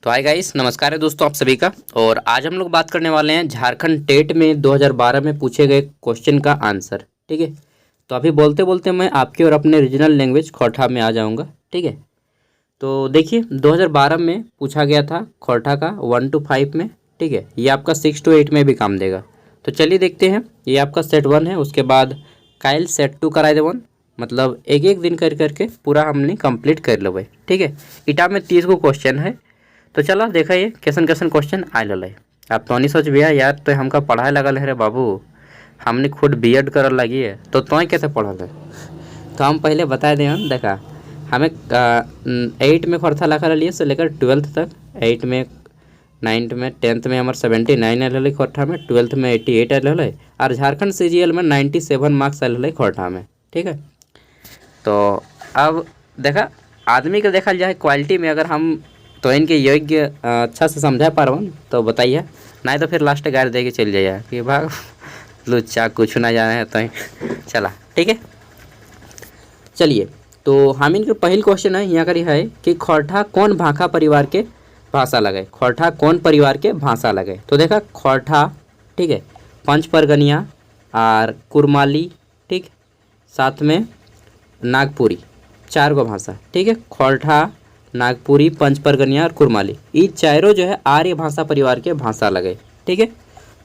तो hi guys, नमस्कार है दोस्तों आप सभी का। और आज हम लोग बात करने वाले हैं झारखंड टेट में 2012 में पूछे गए क्वेश्चन का आंसर। ठीक है, तो अभी बोलते बोलते मैं आपके और अपने रीजनल लैंग्वेज खोरठा में आ जाऊंगा। ठीक है, तो देखिए 2012 में पूछा गया था खोरठा का 1 to 5 में। ठीक है, ये आपका 6 to 8 में भी काम देगा। तो चलिए देखते हैं। ये आपका सेट 1 है, उसके बाद काइल सेट 2 कराए दे 1, मतलब एक एक दिन कर करके पूरा हमने कंप्लीट कर लेबै। ठीक है, इटा में 30 गो क्वेश्चन है। तो चला देखा ये कैसन कैसन क्वेश्चन आयल है। आप तो नहीं सोच भैया यार, तो हमका पढ़ाए लगल है रे बाबू, हमने खुद बीएड करल लगी है तो तुम कैसे पढ़ल है। तो हम पहले बता दें हम देखा, हमें 8 में खोरथा लखा रही से लेकर 12th तक। 8 में, 9th में, 10th में हमारे 79 आयल है खोरठा में, 12th में 88 आयल है, और झारखंड CGL में 97 मार्क्स आयल है खोरठा में। ठीक है, तो अब देखा आदमी को देखा जाए क्वालिटी में, अगर हम तो इनके योग्य अच्छा से समझा पा रहा हूँ तो बताइए, नहीं तो फिर लास्ट गार दे के चल जाइए कि भाग लुच्चा कुछ ना जाने है तो चला। ठीक है, चलिए तो हम इनके पहल क्वेश्चन है यहाँ करी है कि खोरठा कौन भाखा परिवार के भाषा लगे। खोरठा कौन परिवार के भाषा लगे। तो देखा खोरठा, ठीक है, पंच परगनिया और कुरमाली, ठीक, साथ में नागपुरी, 4 गो भाषा। ठीक है, खोरठा, नागपुरी, पंच परगनिया और कुरमाली, ये चारों जो है आर्य भाषा परिवार के भाषा लगे। ठीक है,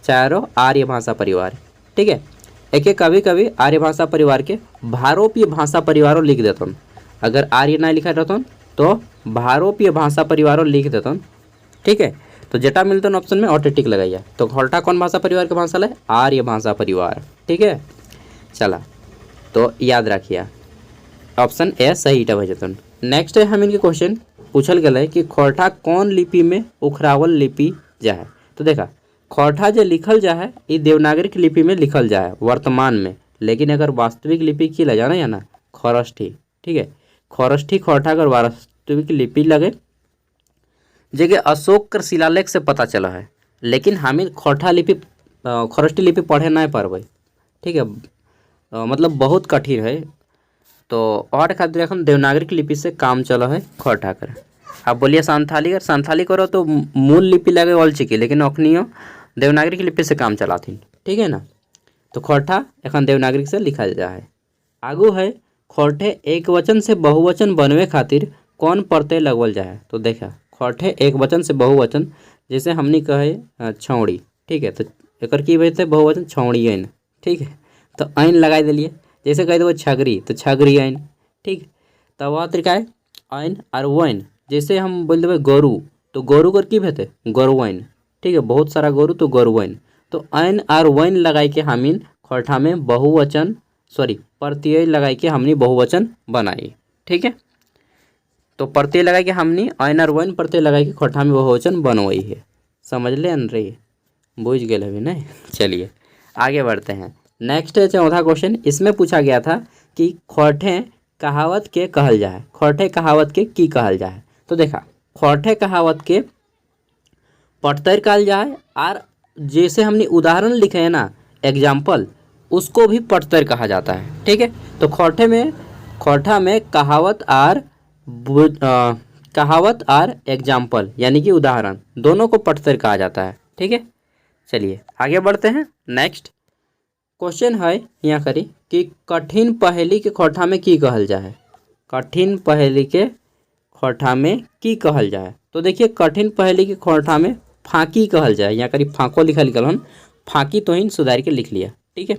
चारों आर्य भाषा परिवार। ठीक है, एक एक कभी कभी आर्य भाषा परिवार के भारोपीय भाषा परिवारों लिख देता हूँ। अगर आर्य ना लिखा रहता तो भारोपीय भाषा परिवारों लिख देता हूँ। ठीक है, तो जटा मिलता है ऑप्शन में ऑटोटिक लगाइए। तो खोरठा कौन भाषा परिवार के भाषा है? आर्य भाषा परिवार। ठीक है, चला तो याद रखिए ऑप्शन ए सही टा भजतन। नेक्स्ट है हम इनके क्वेश्चन पूछल गया है कि खोरठा कौन लिपि में उखरावल लिपि जा है। तो देखा खोरठा जो लिखल जा है ये देवनागरी की लिपि में लिखल जा है वर्तमान में, लेकिन अगर वास्तविक लिपि की ले जाना है ना खरष्ठी। ठीक है, खरष्ठी खोरठा अगर वास्तविक लिपि लगे जगह अशोक कर शिलालेख से पता चला है, लेकिन हमें खोरठा लिपि खरष्ठी लिपि पढ़े ना पारबे। ठीक है, मतलब बहुत कठिन है। तो और खातिर हम देवनागरी की लिपि से काम चला है खोरठा कर। आप बोलिए संथाली, अगर संथाली करो तो मूल लिपि लगे ऑल चिकी, लेकिन अखनियो देवनागरी की लिपि से काम चलाती। ठीक है ना, तो खोरठा एखन देवनागरी से लिखल जा है। आगू है खोरठे एक वचन से बहुवचन बनवे खातिर कौन प्रत्यय लगवल जाए। तो देखा खोरठे एक वचन से बहुवचन, जैसे हमने कहे छौड़ी। ठीक है, तो एक की वजह बहुवचन छौड़ी ऐन। ठीक है, तो ऐन लगा दिलिए। जैसे कह दो छगरी तो छगरी ऐन। ठीक, तब वह तरीका है ऐन और वैन। जैसे हम बोल देवे गोरू तो गोरू कर की भेते गोरुवैन। ठीक है, बहुत सारा गोरू तो गोरुवैन। तो ऐन और वैन लगाई के हमीन खोरठा में बहुवचन प्रत्यय लगाई के हमने बहुवचन बनाई। ठीक है, तो प्रत्यय लगाई के हमने ऐन और वैन प्रत्यय लगाई के खोरठा में बहुवचन बनवाई है। समझ ले अन रही, बुझ गए अभी नहीं। चलिए आगे बढ़ते हैं। नेक्स्ट है 14 क्वेश्चन। इसमें पूछा गया था कि खोरठे कहावत के कहल जाए। खोरठे कहावत के की कहल जाए। तो देखा खोरठे कहावत के प्रत्यय कहल जाए, और जैसे हमने उदाहरण लिखे हैं ना एग्जाम्पल, उसको भी प्रत्यय कहा जाता है। ठीक है, तो खोरठा में कहावत और एग्जाम्पल यानी कि उदाहरण दोनों को प्रत्यय कहा जाता है। ठीक है, चलिए आगे बढ़ते हैं। नेक्स्ट क्वेश्चन है यहाँ करी कि कठिन पहेली के खोरठा में की कहल जाए। कठिन पहेली के खोरठा में की कहल जाए। तो देखिए कठिन पहेली के खोरठा में फाँकी कहल जाए। यहाँ करी फाँको लिखल हन, फाँकी तो ही सुधार के लिख लिया। ठीक है,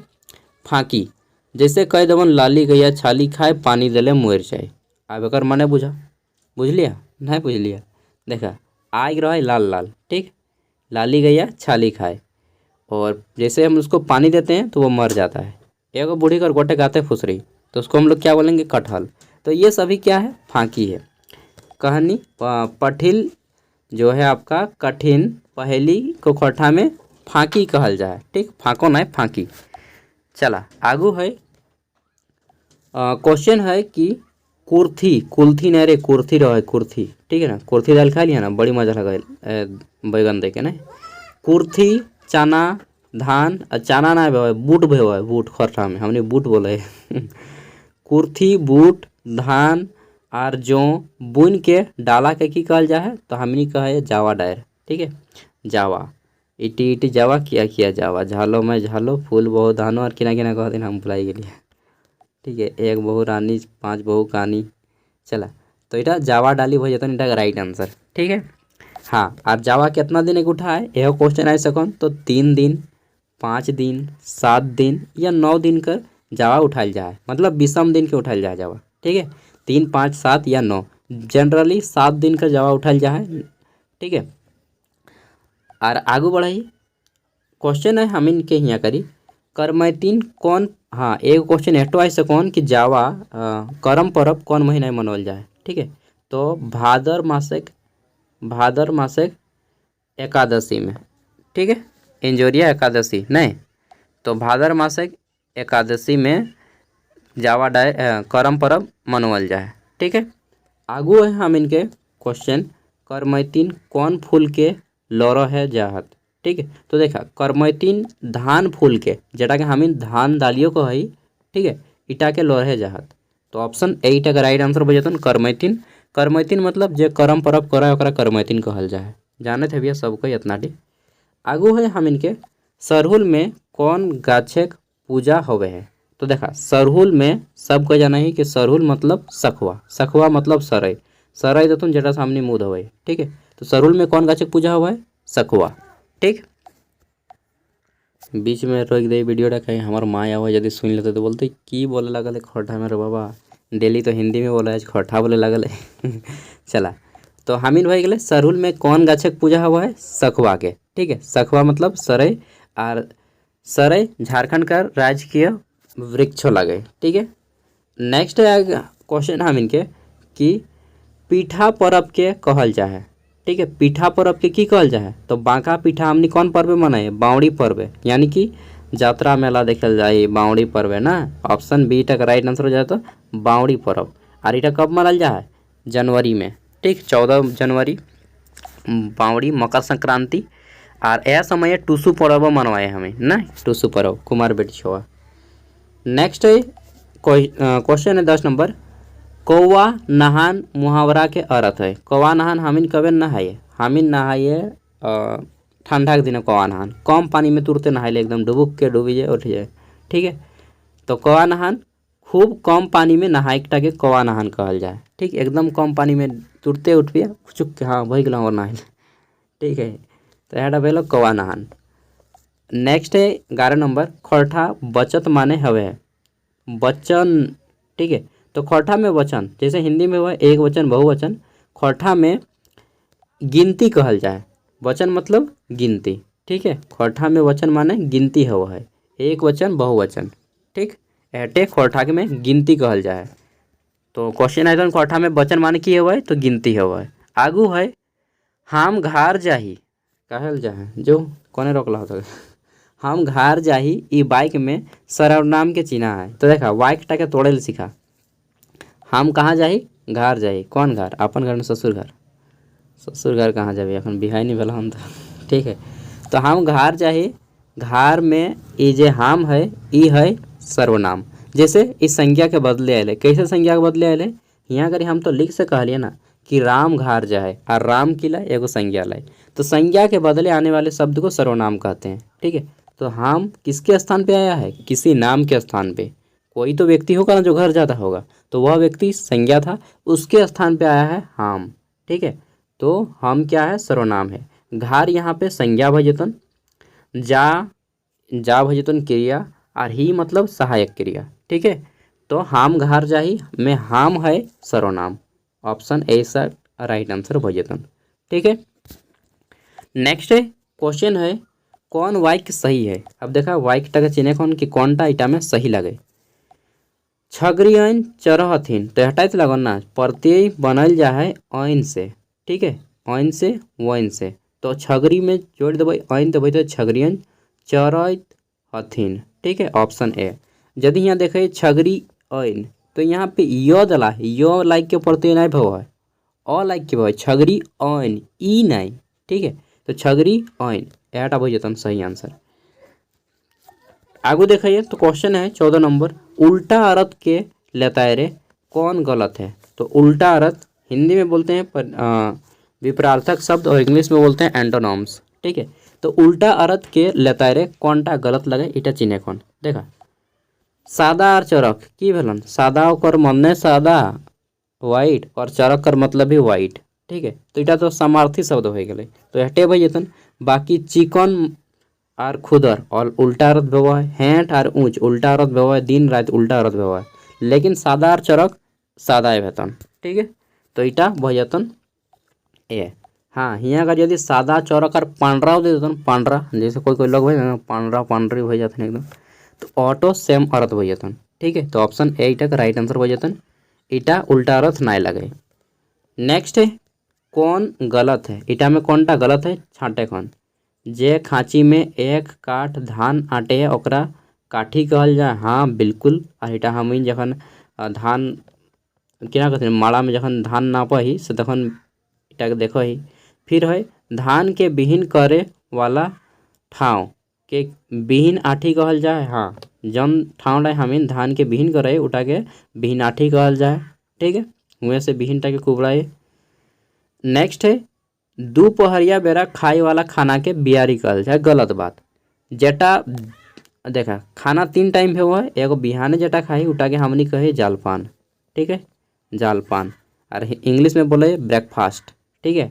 फाँकी जैसे कह देवन लाली गैया छाली खाए पानी दिले मुएर जाए। अब एक मने बुझ लिया नहीं बुझ लिया। देखा आग रहा लाल लाल। ठीक, लाली गैया छाली खाए, और जैसे हम उसको पानी देते हैं तो वो मर जाता है। एक बूढ़ी कर गोटे गाते फुसरी, तो उसको हम लोग क्या बोलेंगे कटहल। तो ये सभी क्या है फाँकी है। कहानी पठिल जो है आपका कठिन पहेली को खोरठा में फाँकी कहल जाए। ठीक, फाँको ना फाँकी। चला आगू है क्वेश्चन है कि कुर्थी नहीं रे कुर्थी रहे कुर्थी। ठीक है ना, कुर्थी दाल खा लिया ना, बड़ी मजा लगा बैगन दे के ना। कुर्थी चना धान, चना ना भे बूट भे बूट खोरठा में हमने बूट बोले कुर्थी बूट धान आर जो बुन के डाला के की कहल जा है, तो हमनी कहे जावा डायर। ठीक है, जावा इटी इटी जावा किया किया जावा, झालो में झालो फूल बहु धानो, और किना किना कहते हम भुलाई गेलिए। ठीक है, एक बहु रानी पाँच बहु कहानी। चला, तो इटा जावा डाली हो जाता इटा राइट आंसर। ठीक है, हाँ। और जावा कितना दिन एक उठा है, यह क्वेश्चन आ सकन तो 3 दिन, 5 दिन, 7 दिन या 9 दिन कर जावा उठाल जाए, मतलब विषम दिन के उठाल जाए जावा। ठीक है, 3, 5, 7 या 9, जनरली 7 दिन का जावा उठाल जाए। ठीक है, और आगू बढ़ाई क्वेश्चन है हम इनके यहाँ करी करमैतीन कौन, हाँ एक क्वेश्चन एटो ऐसे कौन कि जावा करम परब कौन महीना में मनावल जाए। ठीक है, तो भादर मासिक एकादशी में। ठीक है, इंजोरिया एकादशी नहीं, तो भादर मासिक एकादशी में जावा डाय करम परब मनावल जाए। ठीक है, आगू है हम इनके क्वेश्चन करमैतीन कौन फूल के लौरो है जाहत। ठीक है, तो देखा करमैतीन धान फूल के, जेटा के हम धान दालियों को है। ठीक है, इटा के लोरहे जाहत, तो ऑप्शन ए का राइट आंसर हो जाता करमैतीन। करमैतीन मतलब जे करम परब करे ओकरा करमैतीन कहल जाए, जाने थे भैया सबको इतना डी। आगू है हम इनके सरहुल में कौन गाछक पूजा होवे है। तो देखा सरहुल में सबको जाना ही कि सरहुल मतलब सखुआ, सखुआ मतलब सरई, सरई देतुन जेटा सामने मुँह धोवे। ठीक है, तो सरहुल में कौन गाछक पूजा हुआ है, सखुआ। ठीक, बीच में रोक दे वीडियोटा, कहीं हमार माँ आवा यदि सुन लेते तो बोलते की बोले लगल है खोटा में रे बाबा, डेली तो हिंदी में बोला है, खोटा बोले लगल है। चला, तो हामिन भाई गले सरहुल में कौन गाछक पूजा हुआ है, सखुआ के। ठीक है, सखुआ मतलब सरई, और सरई झारखंड का राजकीय वृक्ष लगे। ठीक है, नेक्स्ट क्वेश्चन हम इनके कि पीठा परब के कहल जाए। ठीक है, पीठा पर्व के की कहल जाए, तो बांका पीठा हमनी कौन पर्व मनाए, बावड़ी पर्व, यानी कि यात्रा मेला देखल जाए बावड़ी पर्व है ना। ऑप्शन बी तक राइट आंसर हो जाए तो बावड़ी पर्व। और इटा कब मनाल जाए, जनवरी में। ठीक, 14 जनवरी बावड़ी मकर संक्रांति, और यह समय टूसू पर्व मनवाए हमें ना, टूसू पर्व कुमार बेटी छुआ। नेक्स्ट है क्वेश्चन है 10 नंबर, कौवा नहान मुहावरा के अर्थ है। कौवा नहान हमिन कबे नहाइए, हमिन नहाइए ठंडा के दिन कौवा नहान, कम पानी में तुरते नहाइले एकदम डुबुक के डूबी जाए उठ जाए। ठीक है, तो कौवा नहान खूब कम पानी में नहाए के कौवा नहान कहल जाए। ठीक, एकदम कम पानी में तुरते उठ पिया चुक के हाँ वही गला और नहाइल। ठीक है, तो यहाँ भेल कौवा नहान। नेक्स्ट है 11 नंबर, खरठा बचत माने हवे बच्चन। ठीक है, तो खरठा में वचन, जैसे हिंदी में हुआ एक वचन बहुवचन, खरठा में गिनती कहल जाए, वचन मतलब गिनती। ठीक है, खरठा में वचन माने गिनती हुआ है, एक वचन बहुवचन। ठीक, एटे खरठा के में गिनती कहल जाए। तो क्वेश्चन है तो खरठा में वचन माने की हुआ है, तो गिनती हुआ है। आगू है हम घार जाही कहल जाए, जो कोने रोकला होता है, हम घार जाही ई बाइक में सर्वनाम के चिन्ह है। तो देखा बाइक टाके तोड़े ले सीखा, हम कहाँ जाही, घर जाही, कौन घर, अपन घर में ससुर घर, ससुर घर कहाँ जाबी अखन बिहाई नहीं भेल हम तो। ठीक है, तो हम घर जाही, घर में ये जे हम है ई है सर्वनाम, जैसे इस संज्ञा के बदले आए, कैसे संज्ञा के बदले आए, यहाँ करी हम तो लिख से कहलिए ना कि राम घर जाए और राम की लाए एगो संज्ञा लाए, तो संज्ञा के बदले आने वाले शब्द को सर्वनाम कहते हैं। ठीक है, तो हम किसके स्थान पे आया है, किसी नाम के स्थान पे, कोई तो व्यक्ति होगा ना जो घर जाता होगा, तो वह व्यक्ति संज्ञा था, उसके स्थान पे आया है हम। ठीक है, तो हम क्या है, सर्वनाम है। घर यहाँ पे संज्ञा भजतन, जा भजतन क्रिया, और ही मतलब सहायक क्रिया। ठीक है, तो हम घर जाही में हम है सर्वनाम, option A sir right answer भजतन। ठीक है, नेक्स्ट है क्वेश्चन है कौन वाक्य सही है। अब देखा वाक्य टका चिन्ह कौन कि कौन टा इटा में सही लगे, छगरियन चरहथिन, तो हटाइत लगन ना, प्रत्यय बनल जा है ऐन से। ठीक है, ऐन से वैन से, तो छगरी में जोड़ देवे ऐन देवे तो छगरियन चरत हथिन। ठीक है, ऑप्शन ए। यदि यहाँ देखे छगरी ऐन, तो यहाँ पे यो दला, यो लाइक के प्रत्यय नहीं भव है, अ लाइक के भव छगरी ऐन ई नहीं। ठीक है, तो छगरी ऐन एटा भो जतन सही आंसर। आगू देखिए तो क्वेश्चन है 14 नंबर, उल्टा अर्थ के लेता रे कौन गलत है। तो उल्टा अर्थ हिंदी में बोलते हैं विपरार्थक शब्द और इंग्लिश में बोलते हैं एंटोनॉम्स। ठीक है, तो उल्टा अर्थ के लेतारे कौनटा गलत लगे इटा चिन्हे कौन देखा। सादा और चरक की भेलन, सादा ओकर मने सादा व्हाइट और चरक कर मतलब भी व्हाइट। ठीक है, तो इटा तो समार्थी शब्द हो गए तो हटे भाई जतन। बाकी चिकन और खुदर और उल्टा अर्थ भेव है, हेंट और ऊंच उल्टा अर्थ भेव है, दिन रात उल्टा अर्थ भेव है, लेकिन सादा और चरक सादा है वेतन। ठीक है, तो इटा भजतन ए। हाँ, यहाँ अगर यदि सादा चौरक और पांडरा दे देते पांडरा, जैसे कोई लोग भाई पांडरा पांडरी हो जाते एकदम, तो ऑटो सेम अर्थ हो जातन। ठीक है, तो ऑप्शन ए इटा का राइट आंसर हो जातन, इटा उल्टा अर्थ ना लगे। नेक्स्ट है कौन गलत है, इटा में कौनटा गलत है छाँटे कौन। जे खाँची में एक काठ धान आटे है ओकरा काठी कहल जाए। हाँ बिल्कुल, और इटा हम जखन धान क्या कहते हैं माड़ा में जखन धान नापा ही से तखन इटा के देखो ही। फिर है धान के बिहीन करे वाला ठाव के बिहीन आठी कहल जाए। हाँ, जौन ठाव रहे हमीन धान के बिहीन करे उठा के बिहीन आठी कहल जाए। ठीक है, वहीं से बिहीन टा के कुबड़ाए। नेक्स्ट है दोपहरिया बेरा खाए वाला खाना के बियारी कहल जाए, गलत बात। जेटा देखा खाना 3 टाइम पे हुआ है, एगो बिहाने जेटा खाई उठा के हमनी कहे जालपान। ठीक है, जालपान, और इंग्लिश में बोले ब्रेकफास्ट। ठीक है,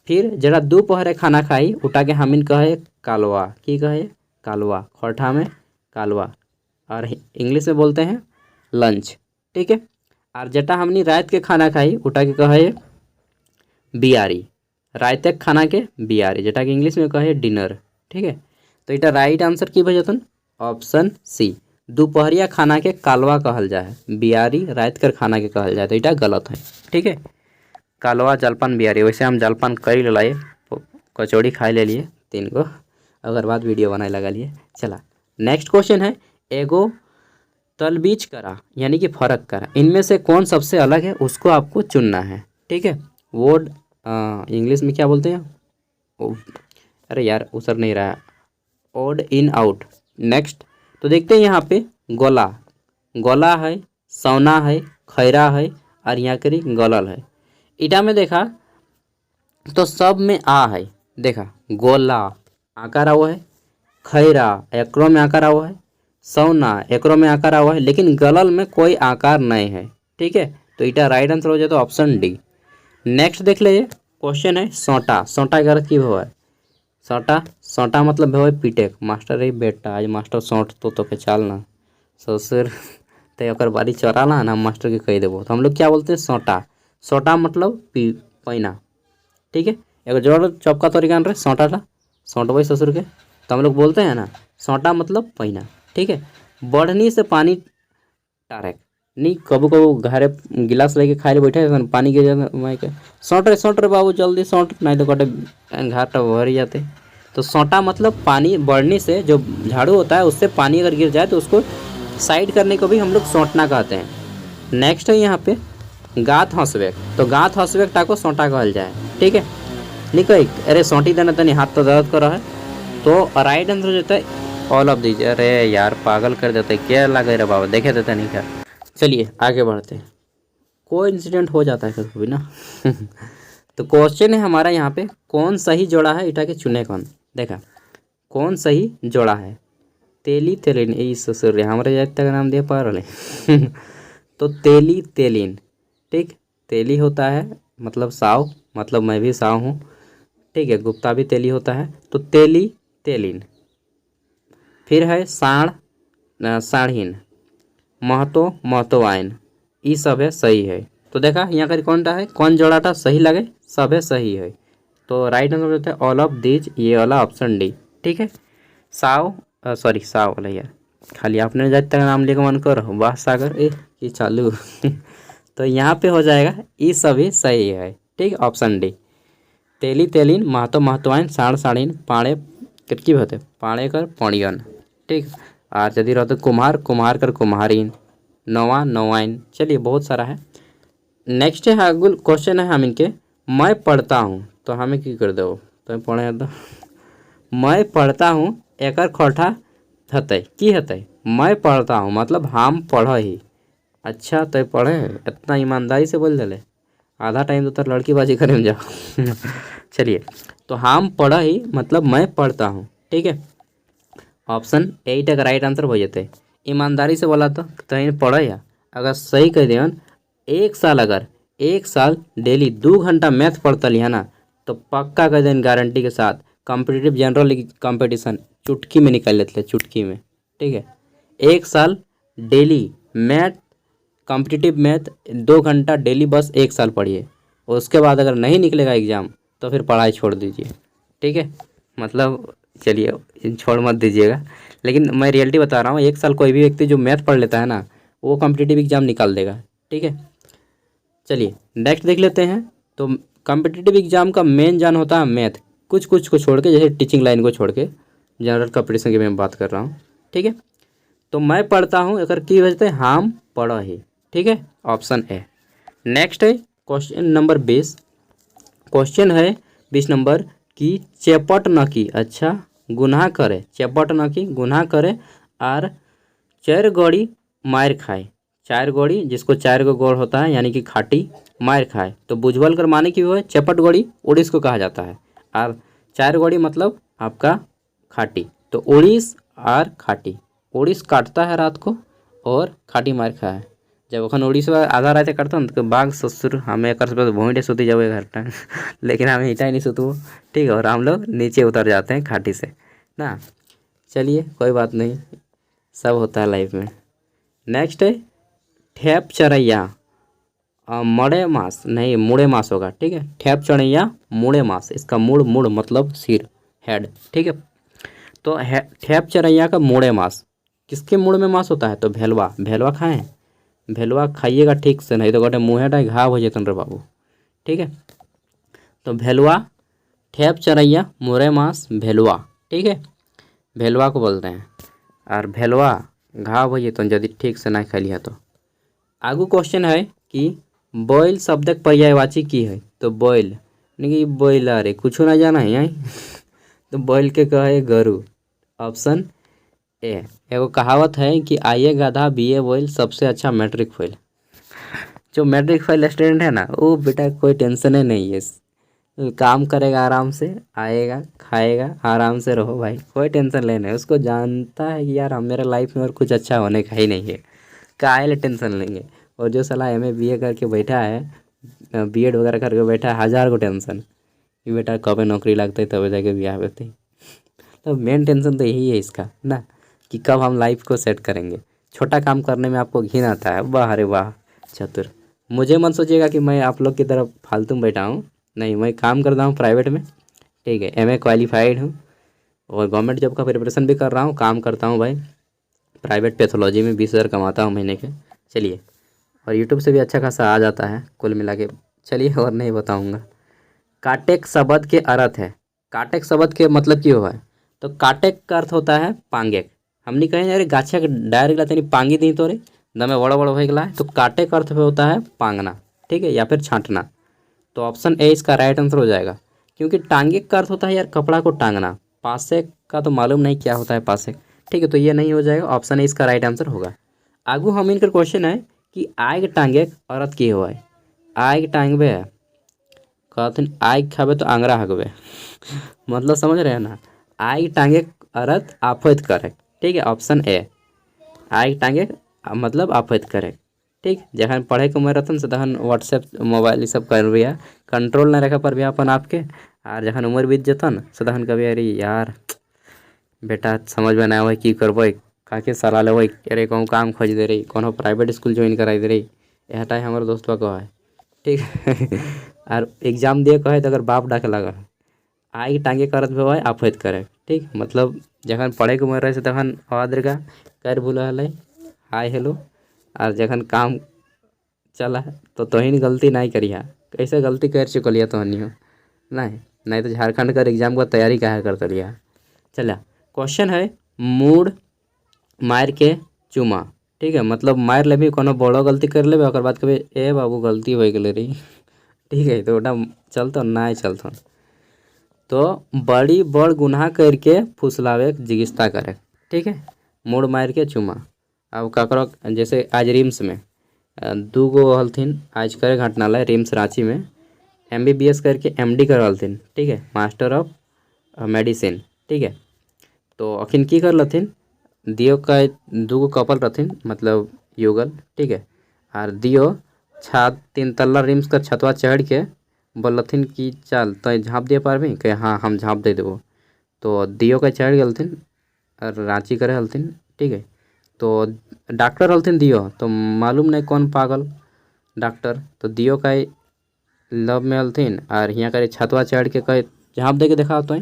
फिर जरा दोपहर खाना खाई उठा के हमिन कहे कालवा, की कहे कालवा, खोरठा में कालवा, और इंग्लिश में बोलते हैं लंच। ठीक है, और जटा हमनी रात के खाना खाई उठा के कहे बियारी, रात के खाना के बियारी, जटा के इंग्लिश में कहे डिनर। ठीक है, तो इटा राइट आंसर की बजतन ऑप्शन सी, दोपहरिया खाना के कालवा कहल जाए, बियारी रात कर खाना के कहल जाए, तो इटा गलत है। ठीक है, कालवा जलपान बियारी, वैसे हम जलपान कर ही लाए, कचौड़ी खाए ले लिए 3 को, अगर बाद वीडियो बनाए लगा लिए। चला नेक्स्ट क्वेश्चन है एगो तलबीज करा यानी कि फ़र्क करा, इनमें से कौन सबसे अलग है उसको आपको चुनना है। ठीक है, वर्ड इंग्लिश में क्या बोलते हैं, अरे यार उसर नहीं रहा, ओड इन आउट। नेक्स्ट तो देखते हैं यहाँ पे गोला, गोला है, सौना है, खैरा है, और यहाँ करी गलल है। इटा में देखा तो सब में आ है, देखा गोला आकार हुआ है, खैरा एकरो में आकार हुआ है, सौना एकरो में आकार हुआ है, लेकिन गलल में कोई आकार नहीं है। ठीक है, तो इटा राइट आंसर हो जाए तो ऑप्शन डी। नेक्स्ट देख लीजिए क्वेश्चन है सोटा, सोटा का अर्थ की हो है, सोटा, सोटा मतलब हो पीटे मास्टर रे बेटा आज मास्टर सोट तो के चालना ससुर तो ओकर बारी चौराला ना मास्टर के कह देबो, तो हम लोग क्या बोलते हैं सोटा, सोटा मतलब पैना। ठीक है, एगो जोड़ चौका तरीका रहे सोटा था सौंटबै ससुर के, तो हम लोग बोलते हैं ना सोटा मतलब पैना। ठीक है, बढ़नी से पानी टारेक नहीं, कबू कबू घरे गिलास लेके खाए बैठे पानी गिर जाते मैं के सौट रे बाबू जल्दी सौट, नहीं तो कटे घाट भर जाते। तो सौटा मतलब पानी बढ़नी से जो झाड़ू होता है उससे पानी अगर गिर जाए तो उसको साइड करने को भी हम लोग सौंटना कहते हैं। नेक्स्ट है यहाँ पे गात हंसवेक, तो गात हंसवेक टाको सौंटा कहल जाए। ठीक है, नहीं कही अरे सौंटी देना तनी हाथ तो दर्द कर रहा है, तो राइट आंसर हो जाता है ऑल ऑफ दीजिए। अरे यार पागल कर देते क्या लगे रे बाबा, देखे देते नहीं क्या। चलिए आगे बढ़ते हैं, कोई इंसिडेंट हो जाता है कभी ना तो क्वेश्चन है हमारा यहाँ पे कौन सही जोड़ा है इटा के चुने कौन, देखा कौन सही जोड़ा है, तेली तेलिन ससुर हमारे जात तक नाम दे पा रहे तो तेली तेलिन। ठीक, तेली होता है मतलब साव, मतलब मैं भी साव हूँ। ठीक है, गुप्ता भी तेली होता है, तो तेली तेलिन। फिर है साढ़ साढ़ीन, महतो महतोवाइन, ये सब है सही है। तो देखा यहाँ कर कौन टा है, कौन जोड़ाटा सही लगे सब है सही है, तो राइट आंसर होता है ऑल ऑफ दीज, ये वाला ऑप्शन डी। ठीक है, साव सॉरी साव वाला यार खाली आपने जात तक नाम लेकर मन कर वाह सागर ए ये चालू तो यहाँ पे हो जाएगा ये सभी सही है। ठीक, ऑप्शन डी, तेली तेलिन, महतो महतोवाइन, साढ़ साढ़ीन, पाड़े कितकी होते पाड़े कर पणियन। ठीक, और यदि रहते कुम्हार कुम्हार कर कुम्हारीन, नवा नवाइन। चलिए बहुत सारा है। नेक्स्ट है अगुल क्वेश्चन है हम इनके मैं पढ़ता हूँ, तो हमें की कर दो तो पढ़े तो मैं पढ़ता हूँ एकर खोठा हतै की हतै, मैं पढ़ता हूँ मतलब हम पढ़ ही, अच्छा तो पढ़े इतना ईमानदारी से बोल दिले, आधा टाइम तो तर लड़कीबाजी करे में जाओ। चलिए, तो हम पढ़ा ही मतलब मैं पढ़ता हूँ, ठीक है। ऑप्शन एट का राइट आंसर हो जाते। ईमानदारी से बोला तो तही पढ़ा या अगर सही कह दियन, एक साल अगर एक साल डेली 2 घंटा मैथ पढ़ता लिया ना, तो पक्का कह दें गारंटी के साथ कॉम्पिटिटिव जनरल कंपटीशन चुटकी में निकाल लेते हैं, चुटकी में, ठीक है। एक साल डेली मैथ, कॉम्पिटिटिव मैथ 2 घंटा डेली, बस एक साल पढ़िए। उसके बाद अगर नहीं निकलेगा एग्ज़ाम तो फिर पढ़ाई छोड़ दीजिए, ठीक है। मतलब चलिए छोड़ मत दीजिएगा, लेकिन मैं रियलिटी बता रहा हूँ, एक साल कोई भी व्यक्ति जो मैथ पढ़ लेता है ना, वो कॉम्पिटिटिव एग्ज़ाम निकाल देगा, ठीक है। चलिए नेक्स्ट देख लेते हैं। तो कॉम्पिटिटिव एग्ज़ाम का मेन जान होता है मैथ, कुछ कुछ को छोड़ के, जैसे टीचिंग लाइन को छोड़ के, जनरल कंपटीशन की मैं बात कर रहा हूँ, ठीक है। तो मैं पढ़ता हूँ अगर की वजह से हम पढ़ा ही, ठीक है, ऑप्शन ए। नेक्स्ट है क्वेश्चन नंबर 20। क्वेश्चन है 20 नंबर की चेपट न की, अच्छा गुनाह करे, चेपट न की गुनाह करे और 4 गौड़ी मार खाए। 4 गौड़ी, जिसको 4 गो गोड़ होता है यानी कि खाटी, मार खाए तो बुझवल कर माने की वो है चेपट गौड़ी, उड़ीस को कहा जाता है। और 4 गौड़ी मतलब आपका खाटी, तो उड़ीस और खाटी, उड़ीस काटता है रात को और खाटी मार खाए। जब अखन उड़ीसा आधा रात करता न तो बाघ ससुर हमें कर भूमि सुती जाओ घर टाइम। लेकिन हमें ईटा ही नहीं सुतू, ठीक है, और हम लोग नीचे उतर जाते हैं खाटी से ना। चलिए कोई बात नहीं, सब होता है लाइफ में। नेक्स्ट है ठेप चढ़ैया मड़े मास, नहीं मुड़े मास होगा, ठीक है। ठेप चढ़ैया मुड़े मास, इसका मुड़, मुड़ मतलब सिर, हेड, ठीक है। तो ठेप चढ़ैया का मुड़े मास, किसके मुड़ में मास होता है, तो भेलवा, भेलवा खाएं, भेलवा खाइएगा ठीक से, नहीं तो गोटे मुँहे टाइम घाव हो जातन रे बाबू, ठीक है। तो भेलवा, ठेप चढ़ैया मुड़े मास भेलवा, ठीक है, भेलवा को बोलते हैं। और भेलवा घाव हो जतन यदि ठीक से नहीं खैलिया तो। आगू क्वेश्चन है कि बॉयल शब्दक पर्यायवाची की है, तो बॉयल यानी कि बॉयलर है, कुछ ना जाना है यहाँ। तो बॉयल के कहे गरु, ऑप्शन ए। एगो कहावत है कि आइए गधा बीए बॉयल सबसे अच्छा मैट्रिक फेल। जो मैट्रिक फेल स्टूडेंट है ना, वो बेटा कोई टेंशन ही नहीं है, काम करेगा आराम से, आएगा खाएगा आराम से, रहो भाई, कोई टेंशन लेना है। उसको जानता है कि यार हम मेरे लाइफ में और कुछ अच्छा होने का ही नहीं है, काहे टेंशन लेंगे। और जो साला एमए बीए करके बैठा है, बीएड वगैरह करके बैठा है, 1000 को टेंशन कि बेटा कब नौकरी लगता है तब जाके ब्याह होते ही। तो मेन टेंशन तो यही है इसका ना, कि कब हम लाइफ को सेट करेंगे। छोटा काम करने में आपको घिन आता है, वाह अरे वाह चतुर। मुझे मत सोचिएगा कि मैं आप लोग की तरफ फालतू में बैठा हूँ, नहीं, मैं काम करता हूँ प्राइवेट में, ठीक है, एमए क्वालिफाइड हूँ और गवर्नमेंट जॉब का प्रिपरेशन भी कर रहा हूँ, काम करता हूँ भाई प्राइवेट पैथोलॉजी में, 20,000 कमाता हूँ महीने के। चलिए, और यूट्यूब से भी अच्छा खासा आ जाता है कुल मिला के। चलिए और नहीं बताऊँगा। काटेक शब्द के अर्थ है, काटेक शब्द के मतलब क्यों है, तो काटेक का अर्थ होता है पांगेक। हमने कहें अरे गाछा के डायरेक्ट लाते नहीं पांगी दी तो रे दमे बड़ा बड़ा हो गला है, तो काटे का अर्थ में होता है पांगना, ठीक है, या फिर छांटना। तो ऑप्शन ए इसका राइट आंसर हो जाएगा, क्योंकि टांगे का अर्थ होता है यार कपड़ा को टांगना, पासे का तो मालूम नहीं क्या होता है पासे, ठीक है, तो ये नहीं हो जाएगा, ऑप्शन ए इसका राइट आंसर होगा। आगू हम इनका क्वेश्चन है कि आग टांगे अर्थ की हो है, आग टांगबे कहते आग खाबे तो आंगरा हगबे। मतलब समझ रहे हैं ना, आग टांगे अर्थ आफत करे, ठीक है, ऑप्शन ए आग टांगे मतलब आफत करे, ठीक। जखन पढ़े के उम्र रहतन से तहन व्हाट्सएप मोबाइल ये सब कर भैया कंट्रोल नहीं रखे पर भी अपन आपके, और जखन उम्र बीत जतन से तहन कभी अरे यार बेटा समझ में ना आवे की करबे, काके सलाह लेबै, अरे कहूँ काम खोज दे रही, कोनो प्राइवेट स्कूल ज्वाइन कराई दे रही, यह टाइम हमारे दोस्तवा को है, ठीक है। और एग्जाम दिए कहे तो अगर बाप डाके लगा आगे टांगे करत भी है आफत करे, ठीक। मतलब जखन पढ़े के उम्र रहे से तखन आवाज का कर भूल है हाय हेलो, और जखन काम चला तो तोहिन गलती नहीं करिया, कैसे गलती कर चुकलिया तोहनी हो, नहीं नहीं तो झारखंड का एग्जाम का तैयारी कहा करता लिया। चला क्वेश्चन है मूड मार के चुमा, ठीक है, मतलब मार ले भी कोनो बड़ो गलती कर ले और बाद कभी ए बाबू गलती हो गई रही, ठीक है, तो ओटा चलतो ना चलतो। तो बड़ी बड़ गुनाह करके फुसलावे जिगिस्ता करे, ठीक है, मूड मार के चुमा। अब ककरो जैसे आज रिम्स में दू गो हलथिन आज करे घटनालय रिम्स रांची में MBBS करके MD कर हलथिन, ठीक है, मास्टर ऑफ मेडिसिन, ठीक है। तो अखिन की कर लथिन, दियो का दूगो कपल रहथिन मतलब युगल, ठीक है। और दियो छत 3 तल्ला रिम्स का छतवा चढ़ के बोलथिन कि चल तो झाँप दिए पारबी, कहे हाँ हम झाँप दे देबो। तो दियो का चढ़ गलथिन और रांची करे हलथिन, ठीक है। तो डॉक्टर हलथिन दियो, तो मालूम नहीं कौन पागल डॉक्टर, तो दियो का लव में हलथिन और यहाँ करे छतवा चढ़ के कहे झाँप दे के देखा तो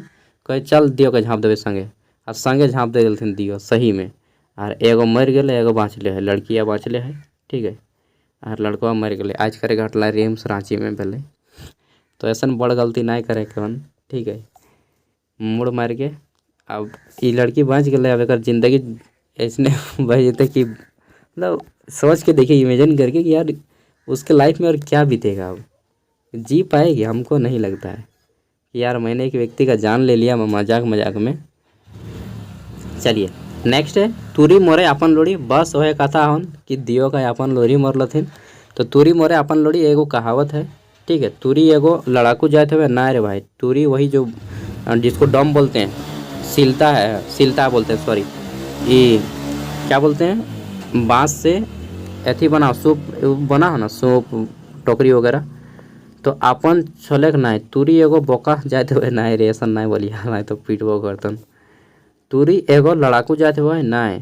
कहे चल दियो के झाँप देवे संगे, और संगे झाँप दे देलथिन दियो सही में। और एगो मर गए एगो बाँचले है, लड़किया बाँचले है, ठीक है, और लड़कवा मर गए। आज करे घटना रिम्स रांची में भेले। तो ऐसा बड़ गलती नहीं करे कौन, ठीक है, मुड़ मार के अब ये लड़की बच गए। अब एक जिंदगी ऐसने बच जेते कि मतलब सोच के देखिए, इमेजिन करके कि यार उसके लाइफ में और क्या बीतेगा, अब जी पाएगी, हमको नहीं लगता है कि यार मैंने एक व्यक्ति का जान ले लिया मजाक मजाक में। चलिए नेक्स्ट है तुरी मोरे अपन लोड़ी, बस वह कथा हन कि दियो का अपन लोरी मरलथिन। तो तुरी मोरे अपन लोड़ी एगो कहावत है, ठीक है। तुरी एगो लड़ाकू जाते हुए ना रे भाई, तुरी वही जो जिसको डम बोलते हैं, सिलता है, सिलता बोलते हैं, सॉरी, ये क्या बोलते हैं, बांस से एथी बना सूप बना हो ना, सूप टोकरी वगैरह। तो अपन छलेक नाय तुरी एगो बोका जाते हुए नाय रे, ऐसा नाय बोलिया नाय तो पीटबो करतन। तुरी एगो लड़ाकू जाते हुए नाय,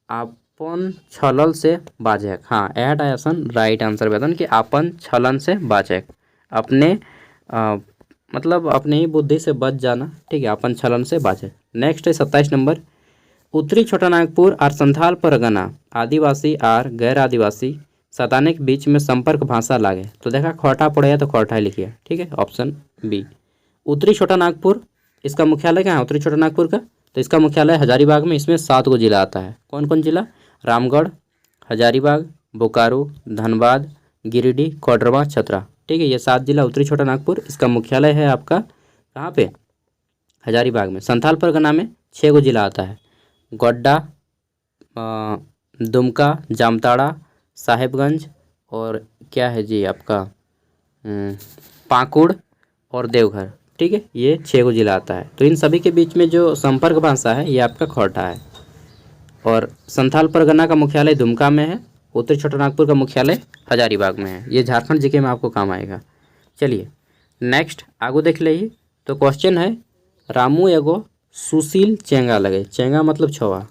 अपन छलल से बाजेक। हाँ एट आसन राइट आंसर बेतन कि अपन छलन से बाजेक, अपने मतलब अपने ही बुद्धि से बच जाना, ठीक है, अपन छलन से बाजेक। नेक्स्ट है 27 नंबर, उत्तरी छोटानागपुर और संथाल परगना आदिवासी और गैर आदिवासी सताने के बीच में संपर्क भाषा लागे। तो देखा खोटा पढ़े तो खोटा ही लिखिए, ठीक है, ऑप्शन बी। उत्तरी छोटानागपुर, इसका मुख्यालय कहाँ है उत्तरी छोटानागपुर का, तो इसका मुख्यालय हजारीबाग में। इसमें 7 गो जिला आता है, कौन कौन जिला, रामगढ़, हजारीबाग, बोकारो, धनबाद, गिरिडीह, कोडरमा, चतरा, ठीक है, ये 7 जिला उत्तरी छोटानागपुर। इसका मुख्यालय है आपका कहाँ पे, हजारीबाग में। संथाल परगना में 6 गो जिला आता है, गोड्डा, दुमका, जामताड़ा, साहेबगंज और क्या है जी आपका पाकुड़ और देवघर, ठीक है, ये 6 गो जिला आता है। तो इन सभी के बीच में जो संपर्क भाषा है ये आपका खोटा है। और संथाल परगना का मुख्यालय दुमका में है, उत्तरी छोटानागपुर का मुख्यालय हजारीबाग में है। ये झारखंड जीके में आपको काम आएगा। चलिए नेक्स्ट आगू देख लीजिए। तो क्वेश्चन है, रामू एगो सुशील चेंगा लगे, चेंगा मतलब छवा,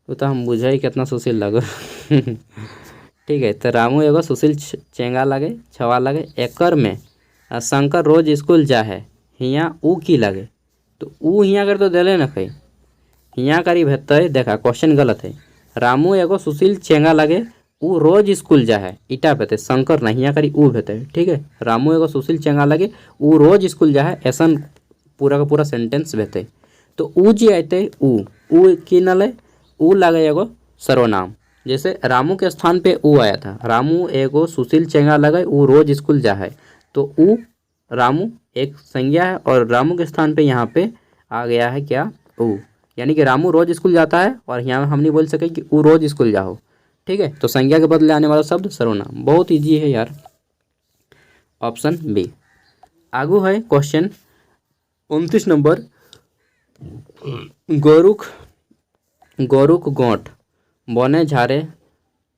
तो हम बुझे कितना सुशील लगो ठीक है। तो रामू एगो सुशील चेंगा लगे, छवा लगे, एकर में शंकर रोज स्कूल जा है, हियाँ ऊ की लगे। तो ऊ हियाँ कर तो दिले न कही, हियाँ करी भेजते, देखा क्वेश्चन गलत है। रामू एगो सुशील चेंगा लगे, ऊ रोज स्कूल जा है, इटा भेते, शंकर नहीं हियाँ करी ऊ भेते, ठीक है। रामू एगो सुशील चेंगा लगे, ऊ रोज स्कूल जा है, ऐसा पूरा का पूरा सेंटेंस भेते। तो ऊ जी आते ऊ की न ले, ऊ लगे एगो सर्वनाम। जैसे रामू के स्थान पे ऊ आया था, रामू एगो सुशील चेंगा लगे, ऊ रोज स्कूल जा है, तो ऊ रामू एक संज्ञा है और रामू के स्थान पे यहाँ पे आ गया है क्या, ऊ, यानी कि रामू रोज स्कूल जाता है और यहाँ हम नहीं बोल सके कि ऊ रोज स्कूल जाओ, ठीक है। तो संज्ञा के बदले आने वाला शब्द सर्वनाम, बहुत ईजी है यार, ऑप्शन बी। आगू है क्वेश्चन 29 नंबर, गोरुक गोट बने झारे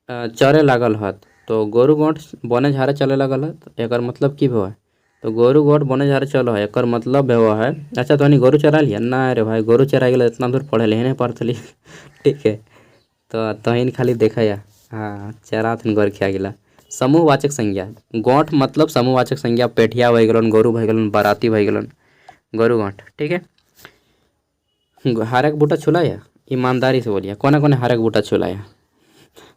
चरे लागल हत। तो गोरु गोट बने झारे चले लगल है, एक मतलब की है, तो गोरु गोट बने झारे चलो है, एक मतलब है, अच्छा तो गोरु चरा लिया ना रे भाई, गोरु चरा गया इतना दूर पढ़े नहीं पढ़तली ठीक है। तो तहन खाली देखा या हाँ चरा थन गोर खिया गिला। समूहवाचक संज्ञा, गोट मतलब समूहवाचक संज्ञा, पेठिया भई गलन, गोरु भई गलन, बाराती भई गलन, गोरु गोट, ठीक है। हारक बूटा छुलाया, ईमानदारी से बोलिए कोने कोने हारक बूटा छुलाया,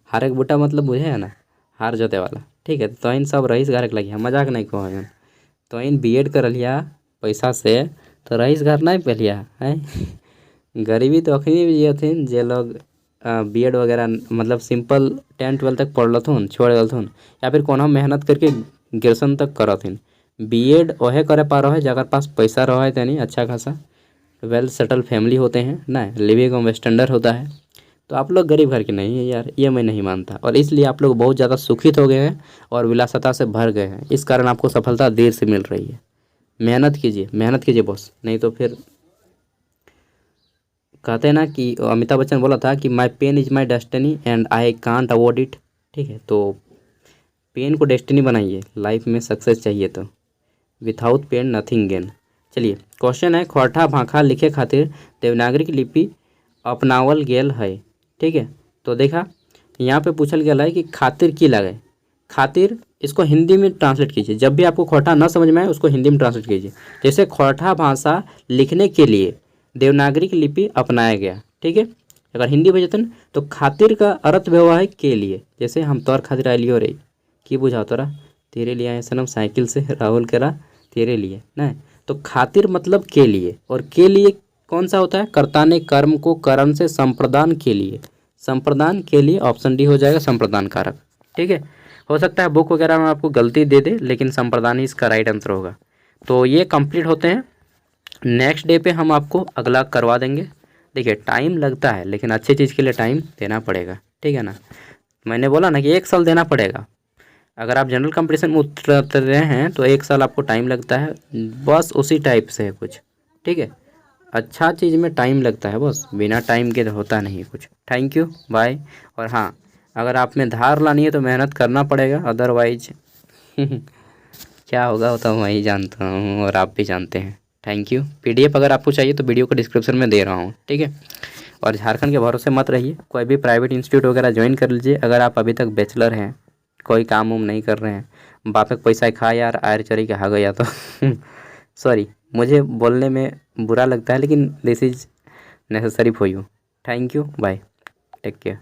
हारक बूटा मतलब बुझे है ना, हार जोते वाला, ठीक है। तो इन सब रईस घर के लगी, मजाक नहीं कहो, तो इन BEd कर लिया पैसा से, तो रईस घर नहीं पहलिया है गरीबी तो अखनी भी ये थी जे लोग BEd वगैरह मतलब सिंपल 10-12 तक पढ़ लथुन छोड़ गलथुन, या फिर कोनो मेहनत करके ग्रेजुएशन तक करथिन। BEd वहे करे पा रहे जगह पास पैसा रहा है, यानी अच्छा खासा वेल सेटल फैमिली होते हैं ना, लिविंग स्टैंडर्ड होता है। तो आप लोग गरीब घर के नहीं है यार, ये मैं नहीं मानता। और इसलिए आप लोग बहुत ज़्यादा सुखित हो गए हैं और विलासिता से भर गए हैं, इस कारण आपको सफलता देर से मिल रही है। मेहनत कीजिए बॉस, नहीं तो फिर कहते हैं ना कि अमिताभ बच्चन बोला था कि my pain is my destiny and I can't avoid it. ठीक है, तो पेन को डेस्टिनी बनाइए, लाइफ में सक्सेस चाहिए तो विथाउट पेन नथिंग गेन। चलिए क्वेश्चन है, खोरठा भाखा लिखे खातिर देवनागरी की लिपि अपनावल गेल है। ठीक है, तो देखा यहाँ पे पूछल गया है कि खातिर की लगे। खातिर इसको हिंदी में ट्रांसलेट कीजिए, जब भी आपको खोरठा ना समझ में आए उसको हिंदी में ट्रांसलेट कीजिए। जैसे खोरठा भाषा लिखने के लिए देवनागरी की लिपि अपनाया गया। ठीक है, अगर हिंदी में जतन तो खातिर का अर्थ व्यवहार है के लिए। जैसे हम तोर खातिर आइलियो रे, की बुझाओ तोरा, तेरे लिए आए सनम साइकिल से राहुल करा तेरे लिए नहीं। तो खातिर मतलब के लिए, और के लिए कौन सा होता है, कर्ता ने कर्म को करण से संप्रदान के लिए। संप्रदान के लिए ऑप्शन डी हो जाएगा संप्रदान कारक। ठीक है, हो सकता है बुक वगैरह में आपको गलती दे दे, लेकिन संप्रदान ही इसका राइट आंसर होगा। तो ये कंप्लीट होते हैं। नेक्स्ट डे पे हम आपको अगला करवा देंगे। देखिए टाइम लगता है, लेकिन अच्छी चीज़ के लिए टाइम देना पड़ेगा। ठीक है ना, मैंने बोला ना कि 1 साल देना पड़ेगा। अगर आप जनरल कंपटीशन में उतर रहे हैं तो 1 साल आपको टाइम लगता है, बस उसी टाइप से है कुछ। ठीक है, अच्छा चीज़ में टाइम लगता है, बस बिना टाइम के तो होता नहीं कुछ। Thank you, bye. और हाँ, अगर आप में धार लानी है तो मेहनत करना पड़ेगा, अदरवाइज क्या होगा वो तो मैं ही जानता हूँ और आप भी जानते हैं। Thank you. पीडीएफ अगर आपको चाहिए तो वीडियो को डिस्क्रिप्शन में दे रहा हूँ। ठीक है, और झारखंड के भरोसे मत रहिए, कोई भी प्राइवेट इंस्टीट्यूट वगैरह ज्वाइन कर लीजिए। अगर आप अभी तक बैचलर हैं, कोई काम उम नहीं कर रहे हैं, बाप का पैसा खा यार आयर चरी के हा गया तो सॉरी, मुझे बोलने में बुरा लगता है, लेकिन this is necessary for you. Thank you, bye, take care.